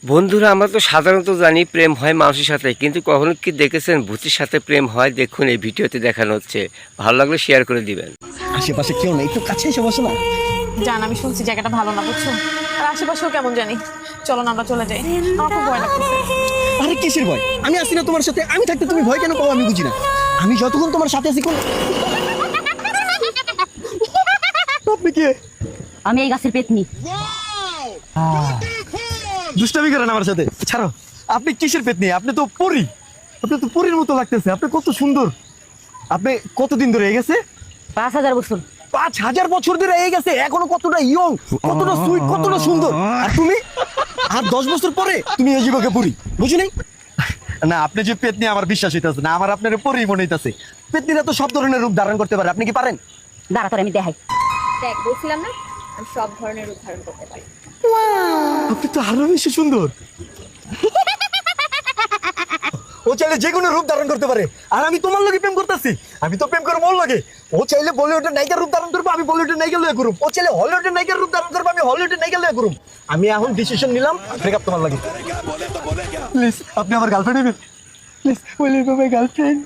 বন্ধুরা, আমরা তো সাধারণত জানি প্রেম হয় মানুষের সাথে, কিন্তু কখনো কি দেখেছেন ভূতের সাথে প্রেম হয়? দেখুন এই ভিডিওতে দেখানো হচ্ছে। ভালো লাগলে শেয়ার করে দিবেন। আশেপাশে কেউ নেই, একটু কাছে এসে বসো না। জান, আমি শুনছি জায়গাটা ভালো না, বুঝছো? আর আশেপাশেও কেমন জানি। চলো না আমরা চলে যাই, আমার খুব ভয় লাগতেছে। আরে কিসের ভয়? আমি আসি না তোমার সাথে? আমি থাকতে তুমি ভয় কেন পাও আমি বুঝি না। আমি যতক্ষণ তোমার সাথে আছি আপনি কে? আমি এই গাছের পেতনি। দুষ্টামি করেন আমার সাথে, ছাড়ো। আপনি কিসের পেতনি? আপনি তো পরী। আপনি তো পরীর মতো লাগতেছে। আপনি কত সুন্দর। আপনি কতদিন ধরে গেছে? 5000 বছর। 5000 বছর ধরে এই গেছে, এখনো কতটা ইয়ং, কতটা সুইট, কতটা সুন্দর। আর তুমি আর 10 বছর পরে তুমি এই জীবকে পরী, বুঝি নাই? না, আপনি যে পেতনি আমার বিশ্বাস হইতাছে না। আমার আপনার পরী মনে হইতাছে। পেতনিরা তো সব ধরনের রূপ ধারণ করতে পারে, আপনি কি পারেন? দাঁড়া তোর আমি দেখাই। দেখ, বলছিলাম না আমি সব ধরনের রূপ ধারণ করতে পারি। আপনি তো আরো বেশি সুন্দর। ও চাইলে যে কোনো রূপ ধারণ করতে পারে, আর আমি তোমার লগে প্রেম করতেছি। আমি তো প্রেম করবো ওর লগে। ও চাইলে বলিউডের নায়িকার রূপ ধারণ করবো, আমি বলিউডের নায়িকা লয়ে করব। ও চাইলে হলিউডের নায়িকার রূপ ধারণ করবো, আমি হলিউডের নায়িকা লয়ে করব। আমি এখন ডিসিশন নিলাম, ব্রেকআপ তোমার লাগে। প্লিজ আপনি আমার গার্লফ্রেন্ড হবেন। Please will you be my girlfriend?